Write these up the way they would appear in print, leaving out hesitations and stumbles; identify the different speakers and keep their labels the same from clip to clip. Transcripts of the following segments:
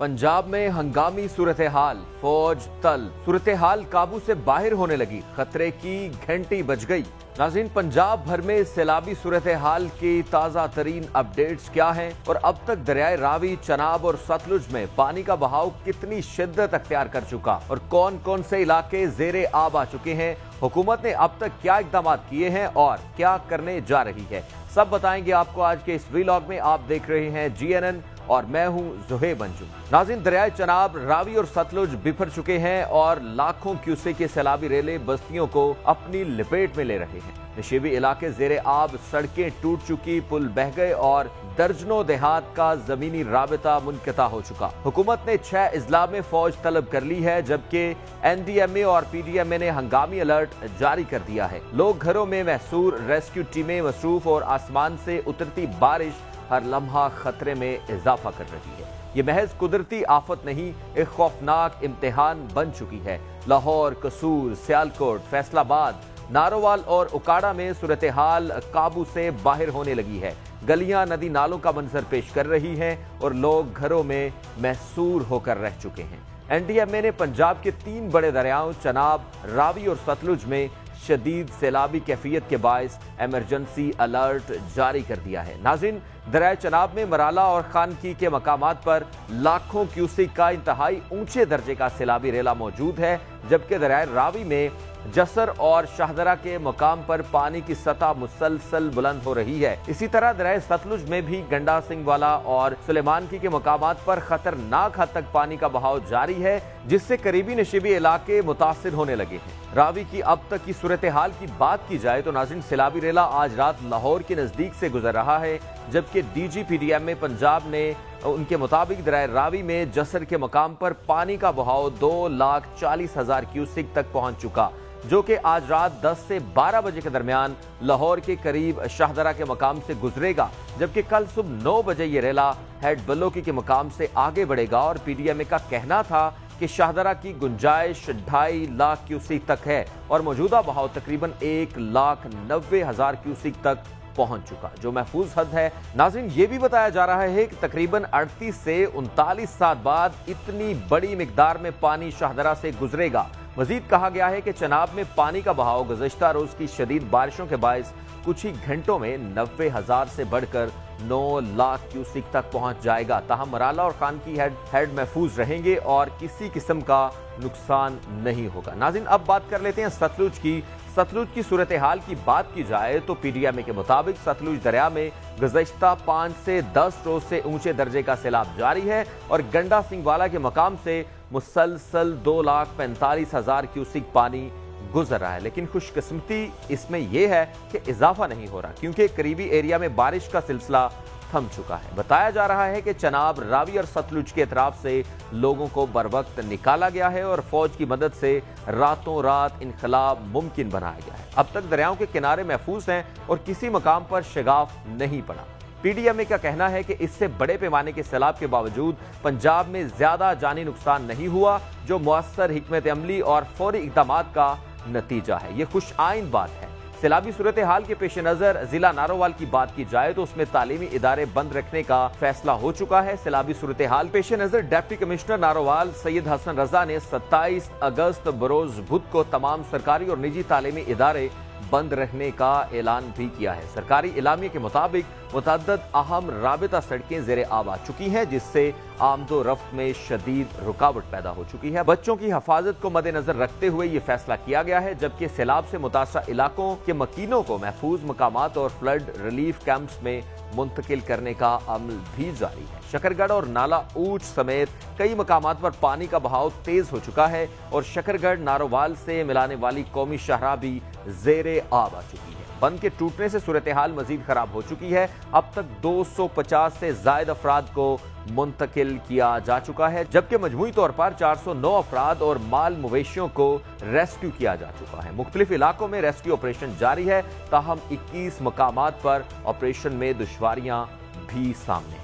Speaker 1: पंजाब में हंगामी सूरत-ए-हाल, फौज तल, सूरत-ए-हाल काबू से बाहर होने लगी, खतरे की घंटी बज गई। नाज़रीन, पंजाब भर में सैलाबी सूरत-ए-हाल की ताज़ा तरीन अपडेट्स क्या हैं और अब तक दरियाए रावी, चनाब और सतलुज में पानी का बहाव कितनी शिद्दत अख्तियार कर चुका और कौन कौन से इलाके ज़ेरे आब आ चुके हैं, हुकूमत ने अब तक क्या इक़दाम किए हैं और क्या करने जा रही है, सब बताएंगे आपको आज के इस व्लॉग में। आप देख रहे हैं GNN और मैं हूं ज़ुहैब अंजुम। नाज़रीन, दरियाए चनाब, रावी और सतलुज बिफर चुके हैं और लाखों क्यूसेक के सैलाबी रेले बस्तियों को अपनी लपेट में ले रहे हैं। नशीबी इलाके ज़ेरे आब, सड़कें टूट चुकी, पुल बह गए और दर्जनों देहात का जमीनी राबिता मुनक़ता हो चुका। हुकूमत ने 6 अजला में फौज तलब कर ली है, जबकि NDMA और PDMA ने हंगामी अलर्ट जारी कर दिया है। लोग घरों में महसूर, रेस्क्यू टीमें मसरूफ और आसमान से उतरती बारिश हर लम्हा खतरे में इजाफा कर रही है। ये महज कुदरती आफत नहीं, एक खौफनाक इम्तिहान बन चुकी है। लाहौर, कसूर, सियालकोट, फैसलाबाद, नारोवाल और उकाड़ा में सूरत हाल काबू से बाहर होने लगी है। गलियां नदी नालों का मंजर पेश कर रही हैं और लोग घरों में महसूर होकर रह चुके हैं। NDMA ने पंजाब के 3 बड़े दरियाओं चनाब, रावी और सतलुज में शदीद सैलाबी कैफियत के बायस इमरजेंसी अलर्ट जारी कर दिया है। नाज़रीन, दरियाए चनाब में मराला और खानकी के मकामात पर लाखों क्यूसेक का इंतहाई ऊंचे दर्जे का सैलाबी रेला मौजूद है, जबकि दरियाए रावी में जसर और शाहदरा के मकाम पर पानी की सतह मुसलसल बुलंद हो रही है। इसी तरह दरियाए सतलुज में भी गंडा सिंह वाला और सुलेमानकी के मकामात पर खतरनाक हद तक पानी का बहाव जारी है, जिससे करीबी नशीबी इलाके मुतासिर होने लगे हैं। रावी की अब तक की सूरत हाल की बात की जाए तो नाज़रीन, सैलाबी रेला आज रात लाहौर के नजदीक से गुजर रहा है, जबकि DG PDMA पंजाब ने उनके मुताबिक दरियाए रावी में जसर के मकाम पर पानी का बहाव 2,40,000 क्यूसेक तक पहुंच चुका, जो कि आज रात 10 से 12 बजे के दरमियान लाहौर के करीब शाहदरा के मकाम से गुजरेगा, जबकि कल सुबह 9 बजे ये रेला हेड बलोकी के मकाम से आगे बढ़ेगा। और PDMA का कहना था कि शाहदरा की गुंजाइश 2.5 लाख क्यूसेक तक है और मौजूदा बहाव तकरीबन 1,90,000 क्यूसेक तक पहुंच चुका, जो महफूज हद है। नाज़रीन, ये भी बताया जा रहा है कि तकरीबन 38 से 39 साल बाद इतनी बड़ी मिकदार में पानी शाहदरा से गुजरेगा। मजीद कहा गया है कि चनाब में पानी का बहाव गुज़श्ता रोज की शदीद बारिशों के बायस कुछ ही घंटों में 90,000 से बढ़कर 9 लाख क्यूसेक तक पहुंच जाएगा। ताहम मराला और खान की हेड महफूज रहेंगे और किसी किस्म का नुकसान नहीं होगा। नाज़रीन, अब बात कर लेते हैं सतलुज की। सतलुज की सूरत हाल की बात की जाए तो PDMA के मुताबिक सतलुज दरिया में गुज़श्ता 5 से 10 रोज से ऊंचे दर्जे का सैलाब जारी है और गंडा सिंह वाला के मकाम से मुसलसल 2,45,000 क्यूसेक पानी गुजर रहा है। लेकिन खुशकिस्मती इसमें यह है कि इजाफा नहीं हो रहा, क्योंकि करीबी एरिया में बारिश का सिलसिला थम चुका है। बताया जा रहा है कि चनाब, रावी और सतलुज के अतराफ से लोगों को बरवक्त निकाला गया है और फौज की मदद से रातों रात इनकलाब मुमकिन बनाया गया है। अब तक दरियाओं के किनारे महफूज हैं और किसी मकाम पर शगाफ नहीं पड़ा। PDMA का कहना है कि इससे बड़े पैमाने के सैलाब के बावजूद पंजाब में ज्यादा जानी नुकसान नहीं हुआ, जो मुअस्सर हिकमत अमली और फौरी इक़दामात का नतीजा है। ये खुश आइन बात है। सैलाबी सूरत हाल के पेश नजर जिला नारोवाल की बात की जाए तो उसमें तालीमी इदारे बंद रखने का फैसला हो चुका है। सैलाबी सूरत हाल पेश नजर डिप्टी कमिश्नर नारोवाल सैयद हसन रजा ने 27 अगस्त बरोज बुध को तमाम सरकारी और निजी तालीमी इदारे बंद रखने का ऐलान भी किया है। सरकारी इलामिया के मुताबिक मुतअद्दिद अहम राबिता सड़कें ज़ेरे आब आ चुकी हैं, जिससे आमदो रफ्त में शदीद रुकावट पैदा हो चुकी है। बच्चों की हिफाजत को मद्देनजर रखते हुए ये फैसला किया गया है, जबकि सैलाब से मुतासरा इलाकों के मकीनों को महफूज मकामात और फ्लड रिलीफ कैंप्स में मुंतकिल करने का अमल भी जारी है। शकरगढ़ और नाला ऊंच समेत कई मकामात पर पानी का बहाव तेज हो चुका है और शकरगढ़ नारोवाल से मिलाने वाली कौमी शाहराह भी ज़ेरे आब आ चुकी है। बंद के टूटने से सूरत हाल मजीद खराब हो चुकी है। अब तक 250 से जायद अफराद को मुंतकिल किया जा चुका है, जबकि मजमूई तौर पर 409 अफराद और माल मवेशियों को रेस्क्यू किया जा चुका है। मुख्तलिफ इलाकों में रेस्क्यू ऑपरेशन जारी है, ताहम 21 मकामात पर ऑपरेशन में दुश्वारियां भी सामने हैं।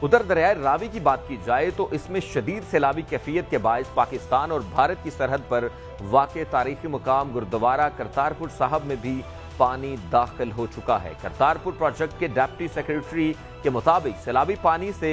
Speaker 1: उधर दरियाए रावी की बात की जाए तो इसमें शदीद सैलाबी कैफियत के बायस पाकिस्तान और भारत की सरहद पर वाक़े तारीखी मुकाम गुरुद्वारा करतारपुर साहब में भी पानी दाखिल हो चुका है। करतारपुर प्रोजेक्ट के डिप्टी सेक्रेटरी के मुताबिक सैलाबी पानी से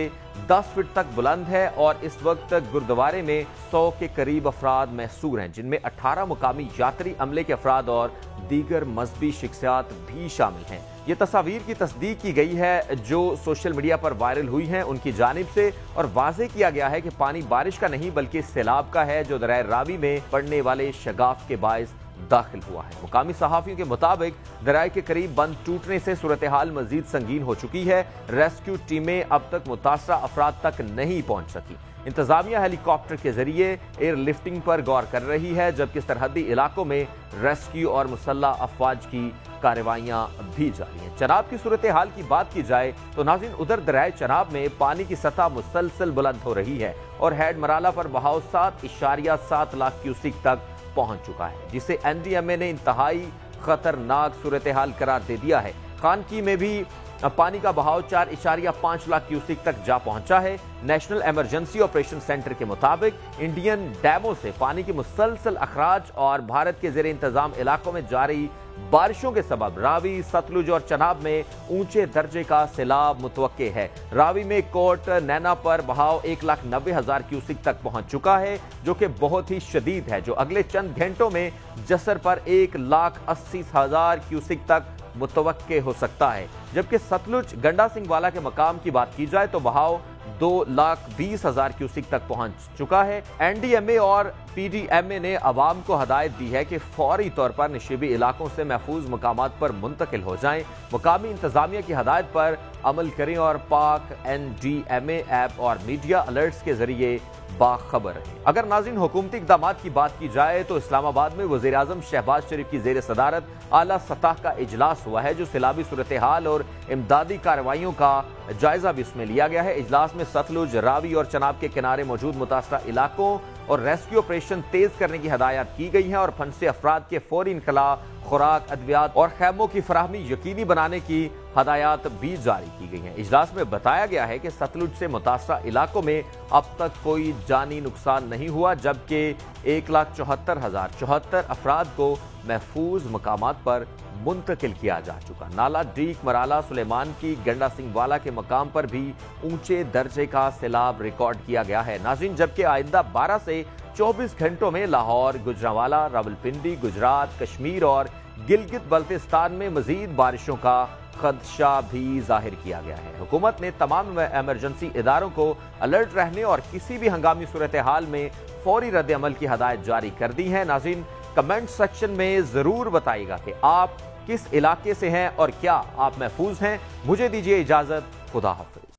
Speaker 1: 10 फीट तक बुलंद है और इस वक्त गुरुद्वारे में 100 के करीब अफराद महसूर हैं, जिनमें 18 मुकामी यात्री अमले के अफराद और दीगर मजहबी शख्सियात भी शामिल हैं। ये तस्वीर की तस्दीक की गई है जो सोशल मीडिया पर वायरल हुई हैं उनकी जानिब से, और वाज़ेह किया गया है कि पानी बारिश का नहीं बल्कि सैलाब का है जो दरिया रावी में पड़ने वाले शगाफ के बायस दाखिल हुआ है। मुकामी सहाफियों के मुताबिक दरिया के करीब बंद टूटने से सूरत हाल मजीद संगीन हो चुकी है। रेस्क्यू टीमें अब तक मुतासरा अफराद तक नहीं पहुंच सकी। इंतजामिया हेलीकॉप्टर के जरिए एयरलिफ्टिंग पर गौर कर रही है, जबकि सरहदी इलाकों में रेस्क्यू और मुसल्लह अफवाज की कार्रवाइयां भी जारी हैं। चनाब की सूरत हाल की बात की जाए तो नाज़रीन उधर दरिया चनाब में पानी की सतह मुसलसल बुलंद हो रही है और हेड मराला पर बहाव 7.7 लाख क्यूसिक तक पहुंच चुका है, जिसे NDMA ने इंतहाई खतरनाक सूरत हाल करार दे दिया है। खानकी में भी पानी का बहाव 4.5 लाख क्यूसिक तक जा पहुंचा है। नेशनल इमरजेंसी ऑपरेशन सेंटर के मुताबिक इंडियन डैमों से पानी की मुसलसल अखराज और भारत के जेर इंतजाम इलाकों में जारी बारिशों के सबब रावी, सतलुज और चनाब में ऊंचे दर्जे का सैलाब मुतवक्के है। रावी में कोट नैना पर बहाव 1,90,000 क्यूसिक तक पहुंच चुका है, जो कि बहुत ही शदीद है, जो अगले चंद घंटों में जसर पर 1,80,000 क्यूसिक तक मुतवक्के हो सकता है। जबकि सतलुज गंडा सिंह वाला के मकाम की बात की जाए तो बहाव 2,20,000 क्यूसिक तक पहुंच चुका है। NDMA और PDMA ने अवाम को हदायत दी है कि फौरी तौर पर नशीबी इलाकों से महफूज मकामात पर मुंतकिल हो जाएं, मुकामी इंतजामिया की हदायत पर अमल करें और पाक NDMA ऐप और मीडिया अलर्ट्स के जरिए बाखबर रहे। अगर नाज़रीन हुकूमती इक़दामात की बात की जाए तो इस्लामाबाद में वज़ीर आज़म शहबाज शरीफ की ज़ेर सदारत आला सतह का इजलास हुआ है, जो सैलाबी सूरत हाल और इमदादी कार्रवाइयों का जायजा भी इसमें लिया गया है। इजलास में सतलुज, रावी और चनाब के किनारे मौजूद मुतासरा इलाकों और रेस्क्यू ऑपरेशन तेज करने की हदायत की गई है और फंसे अफराद के फौरी इनकला, खुराक, अद्वियात और खैमों की फराहमी यकीनी बनाने की हदायत भी जारी की गई हैं। इजलास में बताया गया है कि सतलुज से मुतासरा इलाकों में अब तक कोई जानी नुकसान नहीं हुआ, जबकि 1,74,074 अफराद को महफूज मकामात पर मुंतकिल किया जा चुका। नाला डीक, मराला, सुलेमान की, गंडा सिंह वाला के मकाम पर भी ऊंचे दर्जे का सैलाब रिकॉर्ड किया गया है। नाज़रीन जबकि आइंदा 12 से 24 घंटों में लाहौर, गुजरांवाला, रावलपिंडी, गुजरात, कश्मीर और गिलगित बल्तिस्तान में मजीद बारिशों का खदशा भी जाहिर किया गया है। हुकूमत ने तमाम इमरजेंसी इदारों को अलर्ट रहने और किसी भी हंगामी सूरत हाल में फौरी रद्द अमल की हदायत जारी कर दी है। नाज़रीन कमेंट सेक्शन में जरूर बताइएगा कि आप किस इलाके से हैं और क्या आप महफूज हैं। मुझे दीजिए इजाजत। खुदा हाफिज।